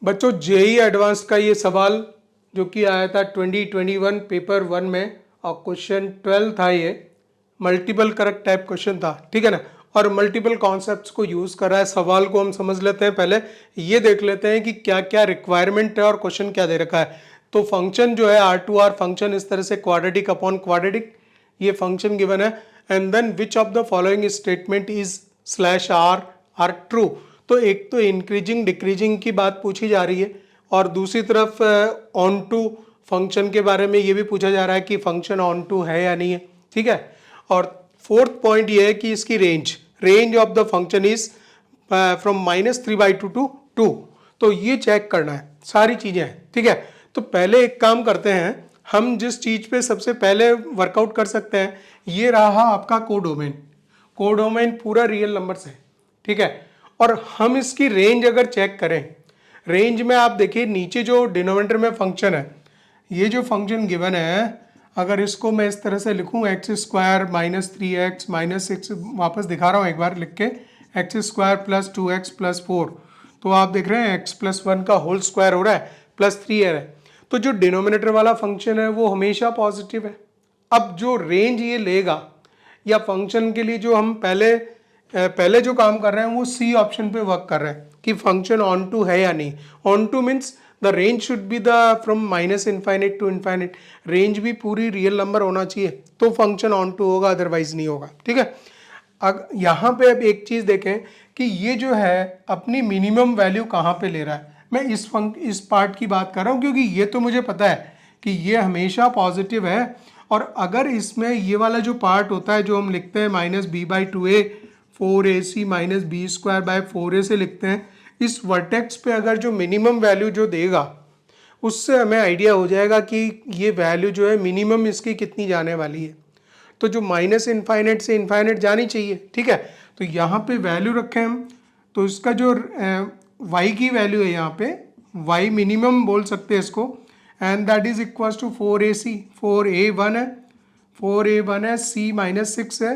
बच्चों JEE advance का ये सवाल जो कि आया था 2021 पेपर 1 में और क्वेश्चन 12 था, ये मल्टीपल करेक्ट टाइप क्वेश्चन था, ठीक है ना। और मल्टीपल कॉन्सेप्ट्स को यूज कर रहा है। सवाल को हम समझ लेते हैं, पहले ये देख लेते हैं कि क्या क्या रिक्वायरमेंट है और क्वेश्चन क्या दे रखा है। तो फंक्शन जो है R2R फंक्शन इस तरह से क्वाड्रेटिक अपॉन क्वाड्रेटिक ये फंक्शन गिवन है। And then which of the following statement is slash are true. तो एक तो इंक्रीजिंग डिक्रीजिंग की बात पूछी जा रही है और दूसरी तरफ ऑन टू फंक्शन के बारे में ये भी पूछा जा रहा है कि फंक्शन ऑन टू है या नहीं है, ठीक है। और फोर्थ पॉइंट ये है कि इसकी range of the function is from -3/2 to 2। तो ये चेक करना है, सारी चीजें हैं, ठीक है। तो पहले एक काम करते हैं, हम जिस चीज पे सबसे पहले वर्कआउट कर सकते हैं ये रहा आपका कोडोमेन। कोडोमेन पूरा रियल नंबर्स है, ठीक है। और हम इसकी रेंज अगर चेक करें, रेंज में आप देखिए नीचे जो डिनोमिनेटर में फंक्शन है, ये जो फंक्शन गिवन है, अगर इसको मैं इस तरह से लिखूं x² -3x -6, वापस दिखा रहा हूं एक बार लिख के, x² + 2x + 4, तो आप देख रहे हैं x+1 का होल स्क्वायर हो रहा है +3 है। तो जो डिनोमिनेटर वाला फंक्शन है वो हमेशा पॉजिटिव है। अब जो रेंज ये लेगा या फंक्शन के लिए जो हम पहले जो काम कर रहे हैं वो सी ऑप्शन पे वर्क कर रहे हैं कि फंक्शन ऑन टू है या नहीं। Onto means the range should be the from -∞ to infinite. Range भी पूरी रियल नंबर होना चाहिए तो फंक्शन ऑन टू होगा, अदरवाइज नहीं होगा, ठीक है। अब यहाँ पे अब एक चीज देखें कि ये जो है अपनी मिनिमम वैल्यू कहाँ पे ले रहा है। मैं इस पार्ट की बात कर रहा हूँ क्योंकि ये तो मुझे पता है कि ये हमेशा पॉजिटिव है। और अगर इसमें ये वाला जो पार्ट होता है जो हम लिखते हैं -b/2a 4ac -b²/4a से लिखते हैं, इस वर्टेक्स पे अगर जो मिनिमम वैल्यू जो देगा उससे हमें आइडिया हो जाएगा कि ये वैल्यू जो है मिनिमम इसकी कितनी जाने वाली है। तो जो -∞ से इनफाइनाइट जानी चाहिए, ठीक है। तो यहाँ पे वैल्यू रखें हम, तो इसका जो y की वैल्यू है यहाँ पे y मिनिमम बोल सकते हैं इसको, and that is equal to 4ac। 4a1 है, 4a1 है, c -6 है,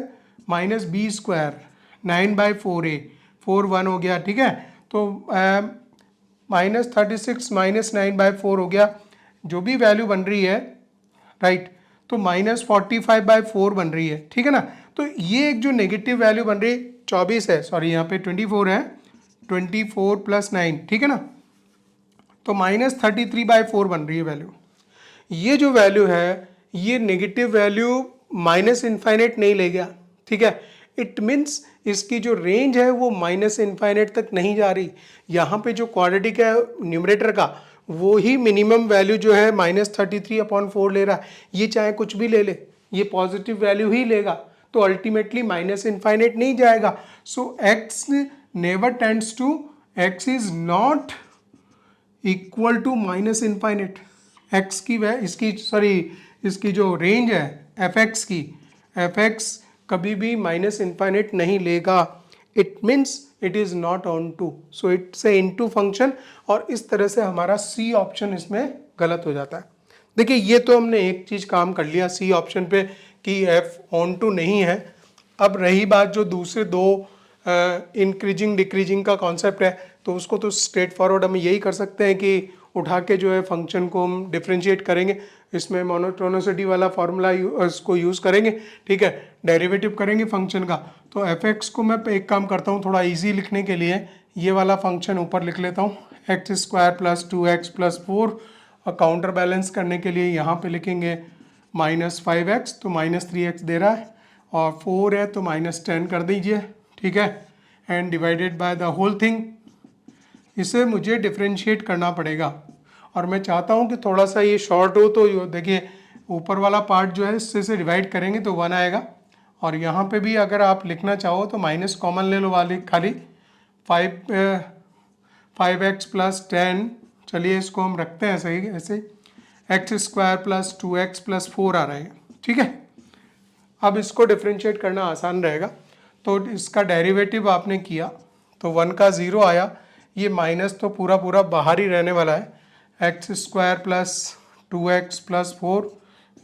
-b² 9/4a 4 1 हो गया, ठीक है। तो -36 -9/4 हो गया, जो भी वैल्यू बन रही है, राइट। तो -45/4 बन रही है, ठीक है ना। तो ये एक जो नेगेटिव वैल्यू बन रही है 24 है, सॉरी यहाँ पे 24 है, 24 + 9, ठीक है ना। तो -33/4 बन रही है वैल्यू। ये जो वैल्यू है ये नेगेटिव वैल्यू -∞ नहीं ले गया, ठीक है। इट मीन्स इसकी जो रेंज है वो -∞ तक नहीं जा रही। यहाँ पे जो क्वाड्रेटिक है न्यूमरेटर का वो ही मिनिमम वैल्यू जो है -33/4 ले रहा है। ये चाहे कुछ भी ले ले ये पॉजिटिव वैल्यू ही लेगा, तो अल्टीमेटली -∞ नहीं जाएगा। So x never tends to, x is not equal to -∞। x की इसकी जो रेंज है fx की, fx कभी भी -∞ नहीं लेगा। It means it is not onto, so it's a into function. और इस तरह से हमारा सी ऑप्शन इसमें गलत हो जाता है। देखिए ये तो हमने एक चीज काम कर लिया सी ऑप्शन पे कि f ऑन टू नहीं है। अब रही बात जो दूसरे दो इंक्रीजिंग डिक्रीजिंग का कॉन्सेप्ट है, तो उसको तो स्ट्रेट फॉरवर्ड हम यही कर सकते हैं कि उठा के जो है फंक्शन को हम डिफ्रेंशिएट करेंगे, इसमें मोनोटोनिसिटी वाला फॉर्मूला इसको यूज़ करेंगे, ठीक है। डेरिवेटिव करेंगे फंक्शन का। तो fx को मैं एक काम करता हूँ थोड़ा इजी लिखने के लिए, ये वाला फंक्शन ऊपर लिख लेता हूँ, x² + 2x + 4, और काउंटर बैलेंस करने के लिए यहाँ पे लिखेंगे -5x, तो -3x दे रहा है, और 4 है तो -10 कर दीजिए, ठीक है। And divided by the whole thing. इसे मुझे डिफ्रेंशिएट करना पड़ेगा और मैं चाहता हूँ कि थोड़ा सा ये शॉर्ट हो। तो देखिए ऊपर वाला पार्ट जो है इससे से डिवाइड करेंगे तो 1 आएगा, और यहाँ पे भी अगर आप लिखना चाहो तो माइनस कॉमन ले लो वाले खाली 5x + 10, चलिए इसको हम रखते हैं सही ऐसे, x² + 2x + 4 आ रहा है, ठीक है। अब इसको डिफ्रेंशिएट करना आसान रहेगा। तो इसका डेरिवेटिव आपने किया तो 1 का 0 आया, ये माइनस तो पूरा पूरा बाहर ही रहने वाला है, x² + 2x + 4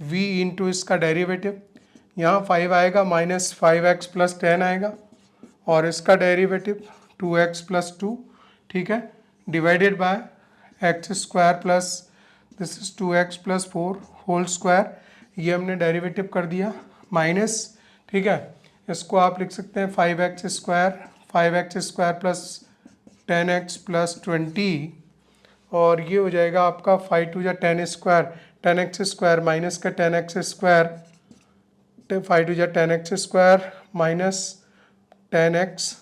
v इंटू इसका डेरिवेटिव, यहाँ 5 आएगा, -5x + 10 आएगा, और इसका डेरिवेटिव 2x + 2, ठीक है, divided by x square plus this is 2x plus 4 whole square, ये हमने डेरिवेटिव कर दिया माइनस, ठीक है। इसको आप लिख सकते हैं 5x square plus 10x plus 20, और ये हो जाएगा आपका 5 टू या 10 स्क्वायर, 10x स्क्वायर माइनस का 10x स्क्वायर, 5 टू या 10x स्क्वायर माइनस 10x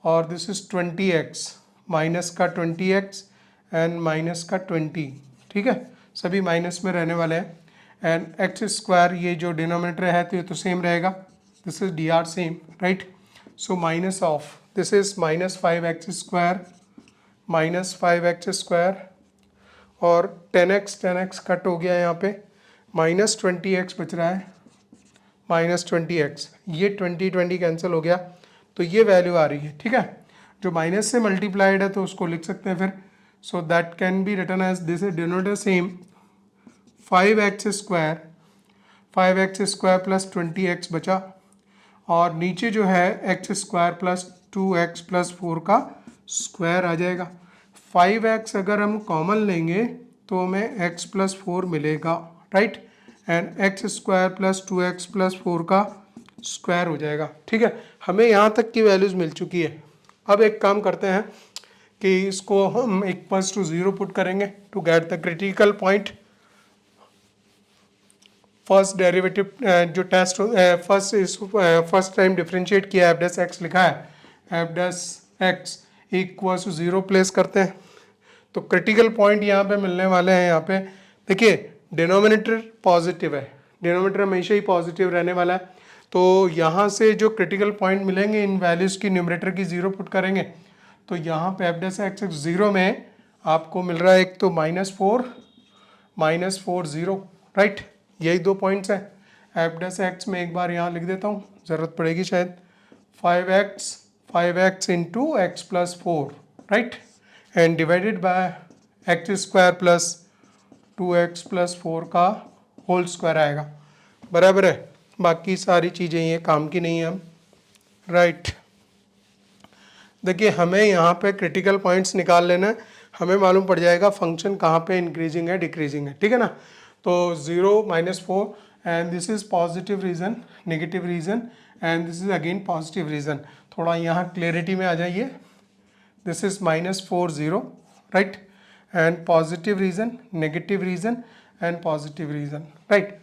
और दिस इज 20x माइनस का 20x एंड माइनस का 20, ठीक है, सभी माइनस में रहने वाले हैं। एंड एक्स स्क्वायर ये जो डिनोमिनेटर है तो ये तो सेम रहेगा, this is D R same, right. So minus of this is minus 5x square और 10x कट हो गया यहाँ पे, माइनस 20x बच रहा है, माइनस 20x, ये 20 कैंसिल हो गया तो ये वैल्यू आ रही है, ठीक है। जो माइनस से मल्टीप्लाइड है तो उसको लिख सकते हैं फिर, so that can be written as this is denominator same 5x square plus 20x बचा, और नीचे जो है x square plus 2x plus 4 का स्क्वायर आ जाएगा। 5x अगर हम कॉमन लेंगे तो हमें x प्लस 4 मिलेगा, right, and x square plus 2x plus 4 का स्क्वायर हो जाएगा, ठीक है। हमें यहाँ तक की वैल्यूज़ मिल चुकी है। अब एक काम करते हैं कि इसको हम इक्वल्स टू 0 पुट करेंगे to get the critical point. First derivative जो टेस्ट फर्स्ट टाइम डिफरेंशिएट किया एफ डैश एक्स लिखा है, f dash x equals to 0 place करते हैं तो क्रिटिकल पॉइंट यहाँ पे मिलने वाले हैं। यहाँ पे देखिए डिनोमिनेटर पॉजिटिव है, डिनोमिनेटर हमेशा ही पॉजिटिव रहने वाला है, तो यहाँ से जो क्रिटिकल पॉइंट मिलेंगे इन वैल्यूज़ की न्यूमरेटर की 0 पुट करेंगे तो यहाँ पे एफ डैश एक्स 0 में आपको मिल रहा है एक तो -4 0, राइट, यही दो पॉइंट्स हैं। एफ डैश एक्स में एक बार यहाँ लिख देता हूँ, ज़रूरत पड़ेगी शायद, 5x into x plus 4, right, and divided by x square plus 2x plus 4 का होल स्क्वायर आएगा, बराबर है। बाकी सारी चीज़ें ये काम की नहीं है हम, राइट। देखिए हमें यहाँ पे क्रिटिकल पॉइंट्स निकाल लेना है, हमें मालूम पड़ जाएगा फंक्शन कहाँ पे इंक्रीजिंग है डिक्रीजिंग है, ठीक है ना। तो 0 -4 and this is positive region, negative region and this is again positive region. थोड़ा यहाँ क्लियरिटी में आ जाइए, this is -4 0, right, and positive region, negative region and positive region, right.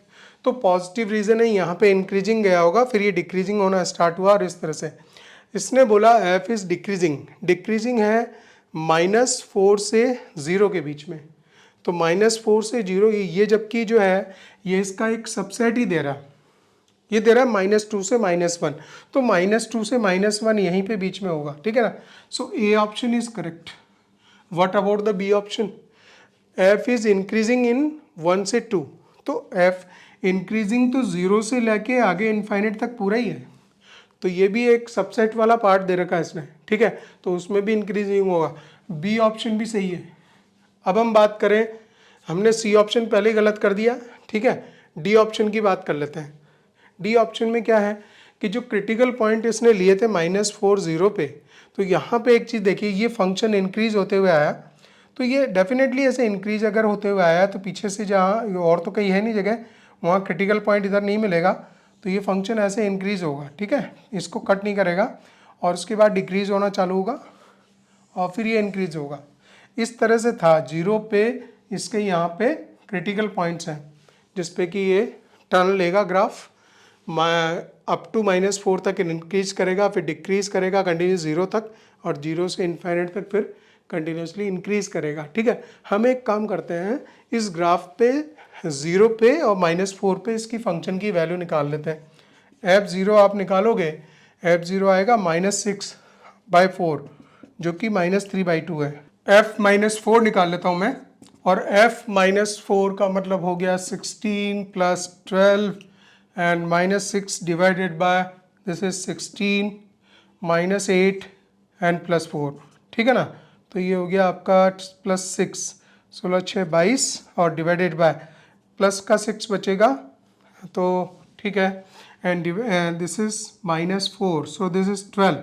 तो पॉजिटिव रीजन है यहाँ पे इंक्रीजिंग गया होगा, फिर ये डिक्रीजिंग होना स्टार्ट हुआ और इस तरह से इसने बोला एफ इज डिक्रीजिंग, डिक्रीजिंग है -4 से 0 के बीच में, तो -4 से 0 ये जबकि जो है ये इसका एक सबसेट ही दे रहा है, ये दे रहा है -2 से -1, तो -2 से -1 यहीं पे बीच में होगा, ठीक है ना। So A option is correct. What about the B option, F is increasing in 1 से 2, तो एफ इंक्रीजिंग तो 0 से लेके आगे इनफाइनाइट तक पूरा ही है, तो ये भी एक सबसेट वाला पार्ट दे रखा है इसने, ठीक है, तो उसमें भी इंक्रीजिंग होगा। बी ऑप्शन भी सही है। अब हम बात करें, हमने सी ऑप्शन पहले ही गलत कर दिया, ठीक है, डी ऑप्शन की बात कर लेते हैं। डी ऑप्शन में क्या है कि जो क्रिटिकल पॉइंट इसने लिए थे -4 0 पे, तो यहाँ पे एक चीज़ देखिए, ये फंक्शन इंक्रीज होते हुए आया, तो ये डेफिनेटली ऐसे इंक्रीज अगर होते हुए आया तो पीछे से जहाँ और तो कहीं है नहीं जगह, वहाँ क्रिटिकल पॉइंट इधर नहीं मिलेगा, तो ये फंक्शन ऐसे इंक्रीज होगा, ठीक है, इसको कट नहीं करेगा और उसके बाद डिक्रीज होना चालू होगा और फिर ये इंक्रीज होगा। इस तरह से था 0 पे इसके यहाँ पे क्रिटिकल पॉइंट्स हैं जिसपे कि ये टर्न लेगा ग्राफ, अप टू -4 तक इंक्रीज करेगा, फिर डिक्रीज करेगा कंटिन्यूस 0 तक, और 0 से इनफाइनाइट तक फिर कंटिन्यूसली इंक्रीज करेगा, ठीक है। हम एक काम करते हैं, इस ग्राफ पे 0 पे और -4 पे इसकी फंक्शन की वैल्यू निकाल लेते हैं। f0 आप निकालोगे, f0 आएगा -6/4 जो कि -3/2 है। f-4 निकाल लेता हूँ मैं, और f-4 का मतलब हो गया 16 + 12 and -6 divided by this is 16 -8 and +4, ठीक है ना। तो ये हो गया आपका +6, 16 6 22 और डिवाइडेड बाय प्लस का 6 बचेगा, तो ठीक है, and this is -4, so this is 12,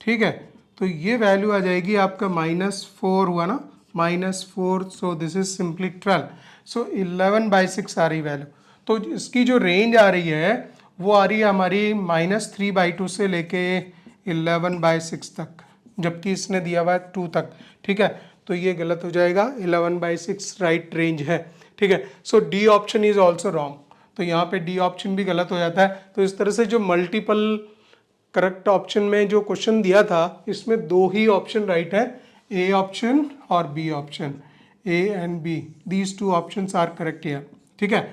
ठीक है। तो ये वैल्यू आ जाएगी आपका -4 हुआ ना, -4, सो दिस इज सिंपली 12, सो 11/6 आ रही वैल्यू। तो इसकी जो रेंज आ रही है वो आ रही है हमारी -3/2 से लेके 11/6 तक, जबकि इसने दिया हुआ है 2 तक, ठीक है। तो ये गलत हो जाएगा, 11/6 राइट रेंज है, ठीक है। So D option is also wrong, तो यहाँ पे डी ऑप्शन भी गलत हो जाता है। तो इस तरह से जो मल्टीपल करेक्ट ऑप्शन में जो क्वेश्चन दिया था इसमें 2 ही ऑप्शन राइट है, ए ऑप्शन और B option, A and B, these 2 options are correct here, ठीक है।